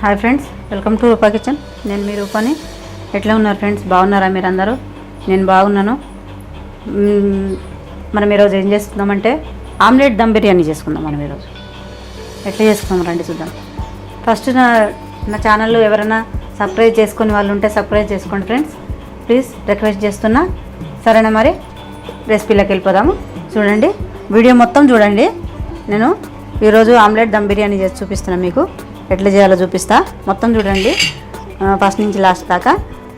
Hi friends, welcome to Roopa kitchen. నేను మీ రూపాని. ఎట్లా ఉన్నారు ఫ్రెండ్స్? బాగున్నారా మీరు అందరూ? నేను బాగున్నాను. మనం ఈరోజు ఏం చేసుకుందామంటే ఆమ్లెట్ దమ్ బిర్యానీ చేసుకుందాం. మనం ఈరోజు ఎట్లా చేసుకుందాం రండి చూద్దాం. ఫస్ట్ నా ఛానల్లో ఎవరైనా సబ్స్క్రైబ్ చేసుకునే వాళ్ళు ఉంటే సబ్స్క్రైబ్ చేసుకోండి ఫ్రెండ్స్, ప్లీజ్ రిక్వెస్ట్ చేస్తున్నా. సరేనా? మరి రెసిపీలోకి వెళ్ళిపోదాము. చూడండి, వీడియో మొత్తం చూడండి. నేను ఈరోజు ఆమ్లెట్ దమ్ బిర్యానీ చేసి చూపిస్తున్నాను. మీకు ఎట్లా చేయాలో చూపిస్తా. మొత్తం చూడండి, ఫస్ట్ నుంచి లాస్ట్ దాకా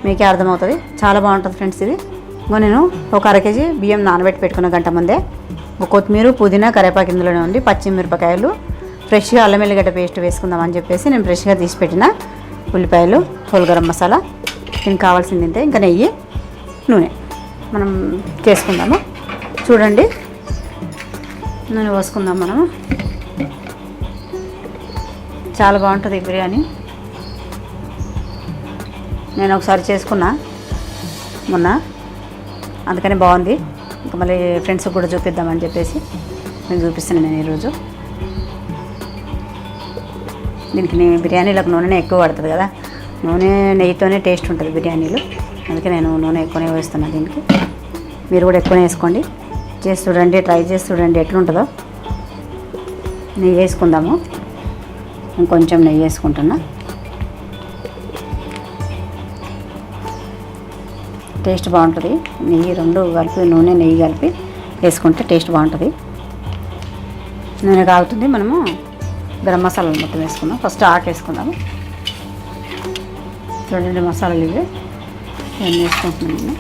మీకే అర్థమవుతుంది. చాలా బాగుంటుంది ఫ్రెండ్స్ ఇది. ఇంకో నేను ఒక అర కేజీ బియ్యం నానబెట్టి పెట్టుకున్న గంట ముందే. ఒక కొత్తిమీర, పుదీనా, కరివేపాకు ఇందులోనే ఉంది. పచ్చిమిరపకాయలు, ఫ్రెష్గా అల్లం వెల్లిగడ్డ పేస్ట్ వేసుకుందామని చెప్పేసి నేను ఫ్రెష్గా తీసి పెట్టిన ఉల్లిపాయలు, హోల్ గరం మసాలా, దీనికి కావాల్సింది ఇంతే. ఇంకా నెయ్యి, నూనె మనం చేసుకుందాము. చూడండి, నూనె పోసుకుందాం మనము. చాలా బాగుంటుంది ఈ బిర్యానీ. నేను ఒకసారి చేసుకున్నా మొన్న, అందుకని బాగుంది. ఇంకా మళ్ళీ ఫ్రెండ్స్కి కూడా చూపిద్దామని చెప్పేసి నేను చూపిస్తున్నాను. నేను ఈరోజు దీనికి బిర్యానీలకు నూనె ఎక్కువ పడుతుంది కదా, నూనె నెయ్యితోనే టేస్ట్ ఉంటుంది బిర్యానీలు. అందుకే నేను నూనె ఎక్కువనే వేస్తున్నాను దీనికి. మీరు కూడా ఎక్కువనే వేసుకోండి. చేసి చూడండి, ట్రై చేసి చూడండి ఎట్లుంటుందో. నెయ్యి వేసుకుందాము. ఇంకొంచెం నెయ్యి వేసుకుంటున్నా. టేస్ట్ బాగుంటుంది. నెయ్యి రెండు కలిపి, నూనె నెయ్యి కలిపి వేసుకుంటే టేస్ట్ బాగుంటుంది. నూనె కాగుతుంది. మనము గరం మసాలాలు మొత్తం వేసుకుందాం. ఫస్ట్ ఆకు వేసుకుందాము. చూడండి, మసాలాలు ఇవి ఇవన్నీ వేసుకుంటున్నాను నేను.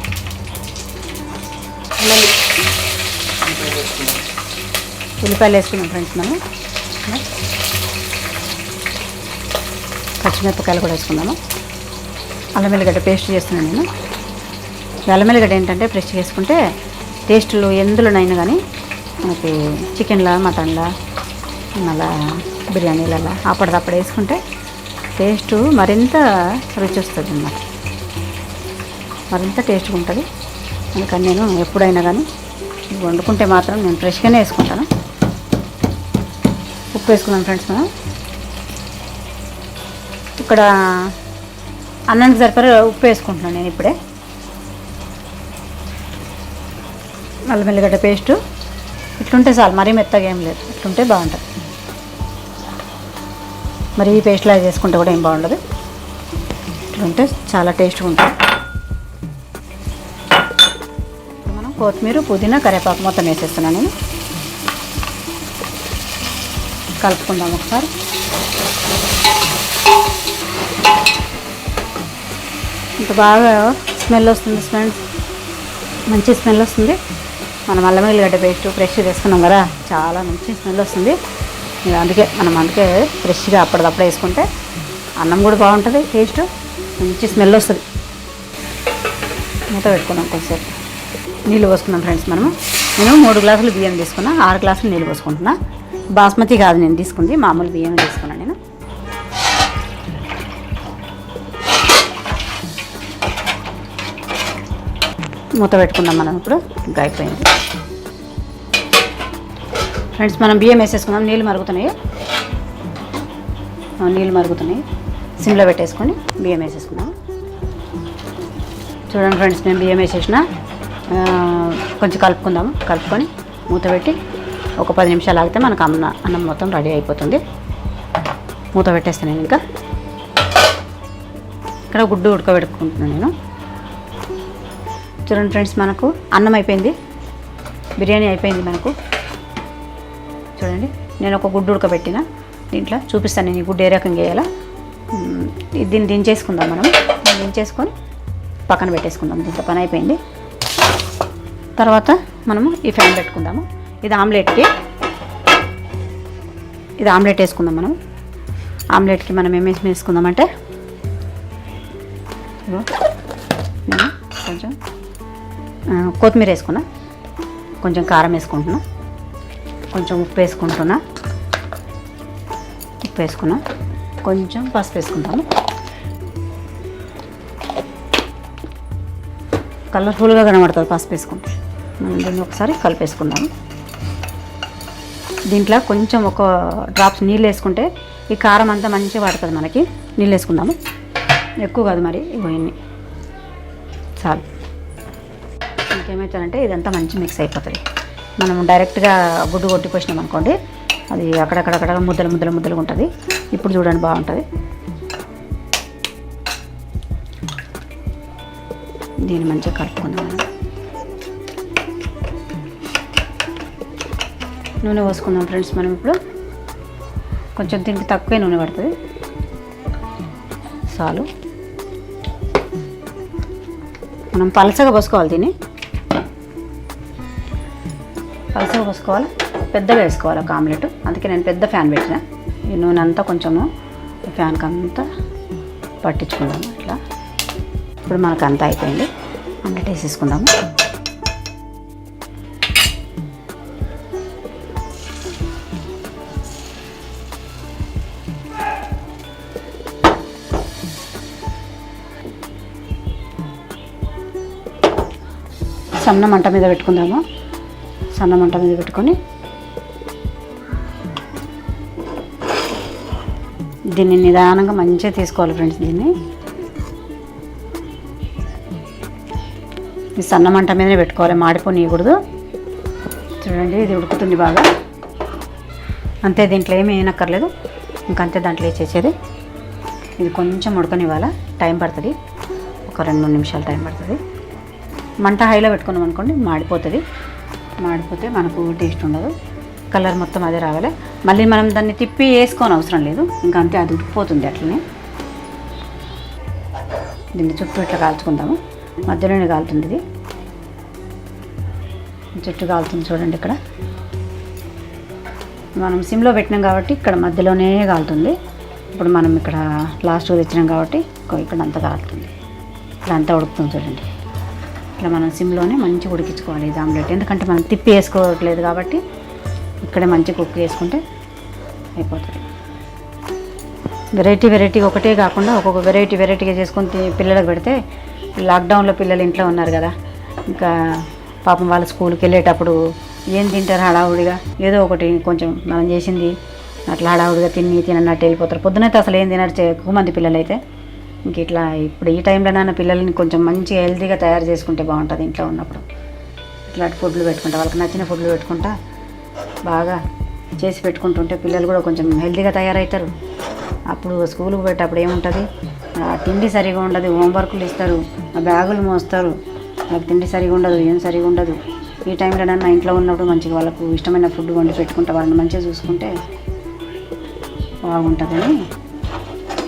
ఉల్లిపాయలు వేసుకున్నాం ఫ్రెండ్స్. మనం పచ్చిమిరపకాయలు కూడా వేసుకుందాము. అల్లం వెల్లిగడ్డ పేస్ట్ చేస్తున్నాను నేను. అల్లం వెల్లిగడ్డ ఏంటంటే ఫ్రెష్గా వేసుకుంటే టేస్టులు ఎందులోనైనా కానీ మనకి చికెన్లా, మటన్లా, మళ్ళా బిర్యానీలలో అప్పటిదప్పుడు వేసుకుంటే టేస్ట్ మరింత రుచి వస్తుంది అన్నమాట. మరింత టేస్ట్గా ఉంటుంది. అందుకని నేను ఎప్పుడైనా కానీ వండుకుంటే మాత్రం నేను ఫ్రెష్గానే వేసుకుంటాను. ఉప్పు వేసుకున్నాను ఫ్రెండ్స్. మనం ఇక్కడ అన్నానికి సరిపడా ఉప్పు వేసుకుంటున్నాను నేను ఇప్పుడే. అల్లం వెల్లిగడ్డ పేస్టు ఇట్లుంటే చాలు, మరీ మెత్తగా ఏం లేదు. ఇట్లుంటే బాగుంటుంది. మరి ఈ పేస్ట్లా చేసుకుంటే కూడా ఏం బాగుండదు. ఇట్లుంటే చాలా టేస్ట్గా ఉంటుంది. ఇప్పుడు మనం కొత్తిమీర, పుదీనా, కరివేపాకు మొత్తం వేసేస్తున్నాను నేను. కలుపుకుందాం ఒకసారి. ఇంత బాగా స్మెల్ వస్తుంది ఫ్రెండ్స్, మంచి స్మెల్ వస్తుంది. మనం అల్లం వెల్లిగడ్డ పేస్ట్ ఫ్రెష్ వేసుకున్నాం కదా, చాలా మంచి స్మెల్ వస్తుంది. అందుకే ఫ్రెష్గా అప్పటిదప్పుడు వేసుకుంటే అన్నం కూడా బాగుంటుంది, టేస్ట్ మంచి స్మెల్ వస్తుంది. మూత పెట్టుకున్నాం. కొంచెంసేపు నీళ్ళు పోసుకున్నాం ఫ్రెండ్స్. నేను 3 గ్లాసులు బియ్యం తీసుకున్నా, 6 గ్లాసులు నీళ్ళు పోసుకుంటున్నా. బాస్మతి కాదు నేను తీసుకుంది, మామూలు బియ్యం తీసుకున్నాను నేను. మూత పెట్టుకుందాం మనం. ఇప్పుడు ఇంకా అయిపోయింది ఫ్రెండ్స్. మనం బియ్యం వేసేసుకుందాం. నీళ్ళు మరుగుతున్నాయి. సిమ్లో పెట్టేసుకొని బియ్యం వేసేసుకుందాం. చూడండి ఫ్రెండ్స్, నేను బియ్యం వేసేసిన. కొంచెం కలుపుకుందాము. కలుపుకొని మూత పెట్టి ఒక 10 నిమిషాలు ఆగితే మనకు అన్నం మొత్తం రెడీ అయిపోతుంది. మూత పెట్టేస్తాను నేను. ఇంకా ఇక్కడ గుడ్డు ఉడకబెట్టుకుంటున్నాను నేను. చూడండి ఫ్రెండ్స్, మనకు అన్నం అయిపోయింది, బిర్యానీ అయిపోయింది మనకు. చూడండి, నేను ఒక గుడ్డు ఉడకబెట్టిన. దీంట్లో చూపిస్తాను నేను ఈ గుడ్డు ఏ రకంగా వేయాలా. దీన్ని దించేసుకుందాం మనం. దించేసుకొని పక్కన పెట్టేసుకుందాం. దీంట్లో పని అయిపోయింది. తర్వాత మనము ఈ ఫ్యాన్ పెట్టుకుందాము. ఇది ఆమ్లెట్ వేసుకుందాం మనం. ఆమ్లెట్కి మనం ఏమేమి వేసుకుందామంటే, నేను కొంచెం కొత్తిమీర వేసుకున్నా, కొంచెం కారం వేసుకుంటున్నా, కొంచెం ఉప్పు వేసుకున్నా, కొంచెం పసుపు వేసుకుంటాము. కలర్ఫుల్గా కనబడుతుంది పసుపు వేసుకుంటే. మనం దీన్ని ఒకసారి కలిపేసుకుందాము. దీంట్లో కొంచెం ఒక డ్రాప్స్ నీళ్ళు వేసుకుంటే ఈ కారం అంతా మంచిగా పడుతుంది మనకి. నీళ్ళు వేసుకుందాము, ఎక్కువ కాదు మరి, ఇవన్నీ చాలు. ఇంకేమవుతుందంటే ఇదంతా మంచి మిక్స్ అయిపోతుంది. మనం డైరెక్ట్గా గుడ్డు కొట్టిపోసినాం అనుకోండి, అది అక్కడక్కడక్కడ ముద్దలు ఉంటుంది. ఇప్పుడు చూడండి బాగుంటుంది. దీన్ని మంచిగా కలుపుకుందాం. నూనె పోసుకుందాం ఫ్రెండ్స్. మనం ఇప్పుడు కొంచెం దీనికి తక్కువే నూనె పడుతుంది, చాలు. మనం పలసగా పోసుకోవాలి, దీన్ని పలసగా పోసుకోవాలి, పెద్దగా వేసుకోవాలి ఒక ఆమ్లెట్. అందుకే నేను పెద్ద ఫ్యాన్ పెట్టిన. ఈ నూనె అంతా కొంచెము ఫ్యాన్కి అంతా పట్టించుకుందాము ఇట్లా. ఇప్పుడు మనకు అంతా అయిపోయింది, ఆమ్లెట్ వేసేసుకుందాము. సన్న మంట మీద పెట్టుకుందాము. సన్న మంట మీద పెట్టుకొని దీన్ని నిదానంగా మంచిగా తీసుకోవాలి ఫ్రెండ్స్. దీన్ని ఈ సన్న మంట మీదనే పెట్టుకోవాలి, మాడిపోనియకూడదు. చూడండి ఇది ఉడుకుతుంది బాగా, అంతే. దీంట్లో ఏమీ వేయనక్కర్లేదు, ఇంకంతే దాంట్లో వేసేసేది. ఇది కొంచెం ఉడకనివ్వాలా, టైం పడుతుంది, ఒక 2-3 నిమిషాలు టైం పడుతుంది. మంట హైలో పెట్టుకున్నాం అనుకోండి మాడిపోతుంది. మాడిపోతే మనకు టేస్ట్ ఉండదు, కలర్ మొత్తం అదే రావాలి. మళ్ళీ మనం దాన్ని తిప్పి వేసుకోని అవసరం లేదు, ఇంకా అంతే, అది ఉడికిపోతుంది అట్లనే. దీన్ని చుట్టూ ఇట్లా కాల్చుకుందాము, మధ్యలోనే కాలుతుంది ఇది, చుట్టూ కాలుతుంది చూడండి. ఇక్కడ మనం సిమ్లో పెట్టినాం కాబట్టి ఇక్కడ మధ్యలోనే కాలుతుంది. ఇప్పుడు మనం ఇక్కడ లాస్ట్గా తెచ్చినాం కాబట్టి ఇక్కడ అంతా కాలుతుంది, ఇక్కడ అంతా ఉడుకుతుంది చూడండి. ఇట్లా మనం సిమ్లోనే మంచిగా ఉడికించుకోవాలి ఇది ఆమ్లెట్. ఎందుకంటే మనం తిప్పి వేసుకోవట్లేదు కాబట్టి ఇక్కడే మంచి కుక్ చేసుకుంటే అయిపోతుంది. వెరైటీ ఒకటే కాకుండా ఒక్కొక్క వెరైటీగా చేసుకొని పిల్లలకు పెడితే, లాక్డౌన్లో పిల్లలు ఇంట్లో ఉన్నారు కదా, ఇంకా పాపం వాళ్ళ స్కూల్కి వెళ్ళేటప్పుడు ఏం తింటారు హడావుడిగా, ఏదో ఒకటి కొంచెం మనం చేసింది అట్లా హడావుడిగా తినన్నట్టు వెళ్ళిపోతారు. పొద్దునైతే అసలు ఏం తినరు ఎక్కువ మంది పిల్లలు అయితే. ఇంక ఇట్లా ఇప్పుడు ఈ టైంలోనైనా పిల్లల్ని కొంచెం మంచిగా హెల్తీగా తయారు చేసుకుంటే బాగుంటుంది. ఇంట్లో ఉన్నప్పుడు ఇట్లాంటి ఫుడ్లు పెట్టుకుంటా, వాళ్ళకి నచ్చిన ఫుడ్లు పెట్టుకుంటా బాగా చేసి పెట్టుకుంటుంటే పిల్లలు కూడా కొంచెం హెల్తీగా తయారవుతారు. అప్పుడు స్కూల్కి పోయేటప్పుడు ఏముంటుంది, తిండి సరిగా ఉండదు, హోంవర్క్లు ఇస్తారు, బ్యాగులు మోస్తారు, వాళ్ళకి తిండి సరిగా ఉండదు, ఏం సరిగా ఉండదు. ఈ టైంలోనైనా ఇంట్లో ఉన్నప్పుడు మంచిగా వాళ్ళకు ఇష్టమైన ఫుడ్ వండి పెట్టుకుంటా, వాళ్ళని మంచిగా చూసుకుంటే బాగుంటుందని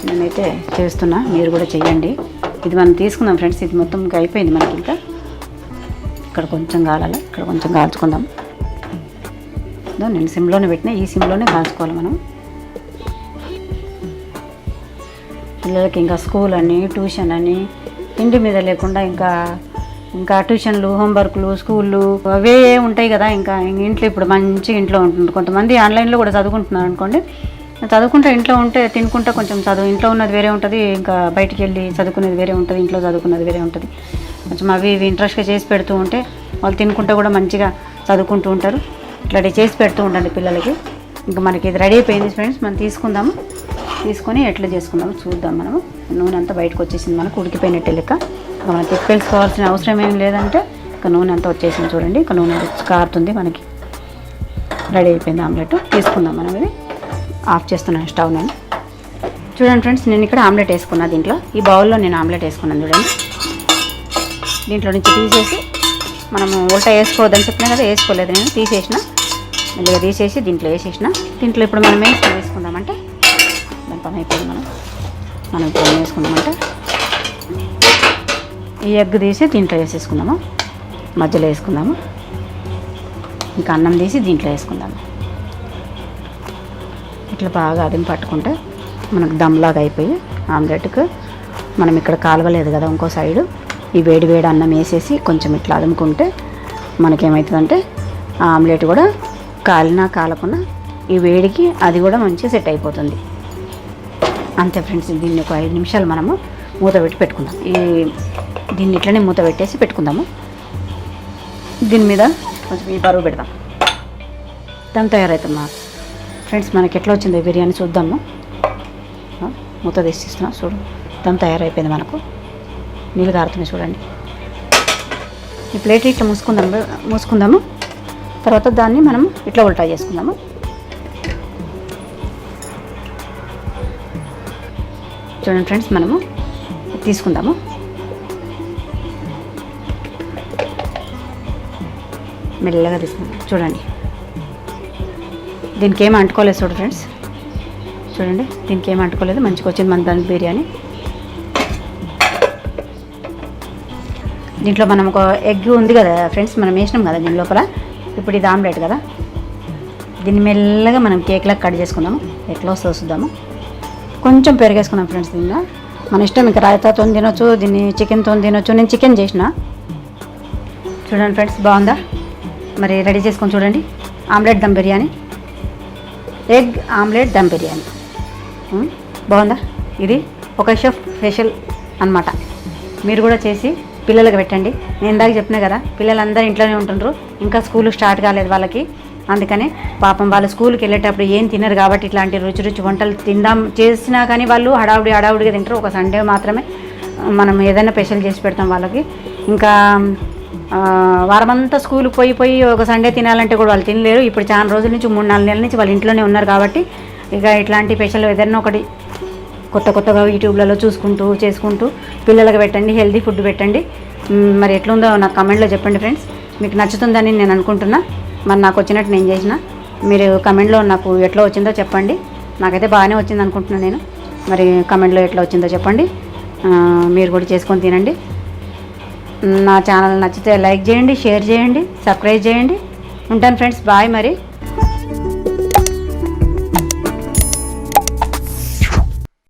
నేనైతే చేస్తున్నా. మీరు కూడా చెయ్యండి. ఇది మనం తీసుకుందాం ఫ్రెండ్స్, ఇది మొత్తం అయిపోయింది మనకి. ఇంకా ఇక్కడ కొంచెం కాలాలి, ఇక్కడ కొంచెం కాల్చుకుందాం. నేను సిమ్లోనే పెట్టినా, ఈ సిమ్లోనే కాల్చుకోవాలి మనం. పిల్లలకి ఇంకా స్కూల్ అని, ట్యూషన్ అని, ఇంటి మీద లేకుండా ఇంకా ట్యూషన్లు, హోంవర్క్లు, స్కూళ్ళు అవే ఉంటాయి కదా. ఇంకా ఇంట్లో ఇప్పుడు మంచిగా ఇంట్లో ఉంటుంది. కొంతమంది ఆన్లైన్లో కూడా చదువుకుంటున్నారు అనుకోండి, చదువుకుంటే ఇంట్లో ఉంటే తినుకుంటే కొంచెం ఇంట్లో ఉన్నది వేరే ఉంటుంది, ఇంకా బయటికి వెళ్ళి చదువుకునేది వేరే ఉంటుంది, ఇంట్లో చదువుకున్నది వేరే ఉంటుంది. కొంచెం అవి ఇంట్రెస్ట్గా చేసి పెడుతూ ఉంటే వాళ్ళు తినుకుంటే కూడా మంచిగా చదువుకుంటూ ఉంటారు. ఇట్లా చేసి పెడుతూ ఉండండి పిల్లలకి. ఇంకా మనకి ఇది రెడీ అయిపోయింది ఫ్రెండ్స్. మనం తీసుకుందాము, తీసుకొని ఎట్లా చేసుకుందాము చూద్దాం. మనము నూనె అంతా బయటకు వచ్చేసింది, మనకు ఉడికిపోయినట్టే లెక్క. ఇంకా మనం తిప్పేసుకోవాల్సిన అవసరం ఏం లేదంటే, ఇంకా నూనె అంతా వచ్చేసింది చూడండి. ఇంకా నూనె కారుతుంది, మనకి రెడీ అయిపోయింది ఆమ్లెట్. తీసుకుందాం మనం. ఇది ఆఫ్ చేస్తున్నాను స్టవ్ నేను. చూడండి ఫ్రెండ్స్, నేను ఇక్కడ ఆమ్లెట్ వేసుకున్నా. దీంట్లో ఈ బౌల్లో నేను ఆమ్లెట్ వేసుకున్నాను చూడండి. దీంట్లో నుంచి తీసేసి, మనము ఉల్టా వేసుకోవద్దని చెప్పినా కదా, వేసుకోలేదు నేను, తీసేసిన. మెల్లిగా తీసేసి దీంట్లో వేసేసిన. దీంట్లో ఇప్పుడు మనం వేసుకుందామంటే దాని పని అయిపోయింది. మనం ఇప్పుడు ఏం వేసుకుందామంటే ఈ ఎగ్ తీసి దీంట్లో వేసేసుకుందాము, మధ్యలో వేసుకుందాము. ఇంకా అన్నం తీసి దీంట్లో వేసుకుందాము. ఇట్లా బాగా అదిం పట్టుకుంటే మనకు దమ్లాగా అయిపోయి ఆమ్లెట్కు మనం ఇక్కడ కాలవలేదు కదా ఇంకో సైడు, ఈ వేడి అన్నం వేసేసి కొంచెం ఇట్లా అదుముకుంటే మనకేమవుతుందంటే ఆ ఆమ్లెట్ కూడా కాలినా కాలకుండా ఈ వేడికి అది కూడా మంచిగా సెట్ అయిపోతుంది. అంతే ఫ్రెండ్స్. దీన్ని ఒక 5 నిమిషాలు మనము మూత పెట్టి పెట్టుకుందాం. దీన్ని ఇట్లనే మూత పెట్టేసి పెట్టుకుందాము. దీని మీద కొంచెం ఈ బరువు పెడదాం. దమ్ తయారవుతాం ఫ్రెండ్స్. మనకి ఎట్లా వచ్చిందో బిర్యానీ చూద్దాము. మూత తీసిస్తున్నా. చూడు దమ్ తయారైపోయింది. మనకు నీళ్ళు కారుతున్నాయి చూడండి. ఈ ప్లేట్ ఇట్లా మూసుకుందాము. తర్వాత దాన్ని మనం ఇట్లా ఉల్టా చేసుకుందాము. చూడండి ఫ్రెండ్స్, మనము తీసుకుందాము. మెల్లగా తీసుకుందాం. చూడండి, దీనికి ఏం అంటుకోలేదు. చూడు ఫ్రెండ్స్, చూడండి, దీనికి ఏం అంటుకోలేదు. మంచిగా వచ్చింది మన దమ్ బిర్యానీ. దీంట్లో మనం ఒక ఎగ్ ఉంది కదా ఫ్రెండ్స్, మనం వేసినాం కదా దీని లోపల. ఇప్పుడు ఇది ఆమ్లెట్ కదా, దీన్ని మెల్లగా మనం కేక్లా కట్ చేసుకుందాము. ఎట్లా వస్తుందో చూద్దాము. కొంచెం పెరిగేసుకున్నాం ఫ్రెండ్స్. దీనిలో మన ఇష్టం, ఇంకా రాయితాతో తినొచ్చు, దీన్ని చికెన్తో తినొచ్చు. నేను చికెన్ చేసిన. చూడండి ఫ్రెండ్స్, బాగుందా? మరి రెడీ చేసుకొని చూడండి. Omelette dum biryani, egg omelette dum biryani. బాగుందా? ఇది ఒక షెఫ్ స్పెషల్ అన్నమాట. మీరు కూడా చేసి పిల్లలకు పెట్టండి. నేను ఇందాక చెప్పినా కదా, పిల్లలందరూ ఇంట్లోనే ఉంటుండ్రు, ఇంకా స్కూల్ స్టార్ట్ కాలేదు వాళ్ళకి. అందుకనే పాపం వాళ్ళు స్కూల్కి వెళ్ళేటప్పుడు ఏం తినరు కాబట్టి ఇట్లాంటి రుచి రుచి వంటలు తిందాం చేసినా కానీ వాళ్ళు హడావుడిగా తింటారు. ఒక సండే మాత్రమే మనం ఏదైనా స్పెషల్ చేసి పెడతాం వాళ్ళకి. ఇంకా వారమంతా స్కూల్కి పోయి ఒక సండే తినాలంటే కూడా వాళ్ళు తినలేరు. ఇప్పుడు చాలా రోజుల నుంచి 3-4 నెలల నుంచి వాళ్ళు ఇంట్లోనే ఉన్నారు కాబట్టి ఇక ఇట్లాంటి స్పెషల్ ఏదైనా ఒకటి కొత్తగా యూట్యూబ్లలో చేసుకుంటూ పిల్లలకు పెట్టండి. హెల్తీ ఫుడ్ పెట్టండి. మరి ఎట్లుందో నాకు కమెంట్లో చెప్పండి ఫ్రెండ్స్. మీకు నచ్చుతుందని నేను అనుకుంటున్నా. మరి నాకు వచ్చినట్టు నేను చేసిన. మీరు కమెంట్లో నాకు ఎట్లా వచ్చిందో చెప్పండి. నాకైతే బాగానే వచ్చింది అనుకుంటున్నాను నేను. మరి కమెంట్లో ఎట్లా వచ్చిందో చెప్పండి. మీరు కూడా చేసుకొని తినండి. నా ఛానల్ నచ్చితే లైక్ చేయండి, షేర్ చేయండి, సబ్స్క్రైబ్ చేయండి. ఉంటాను ఫ్రెండ్స్, బాయ్. మరి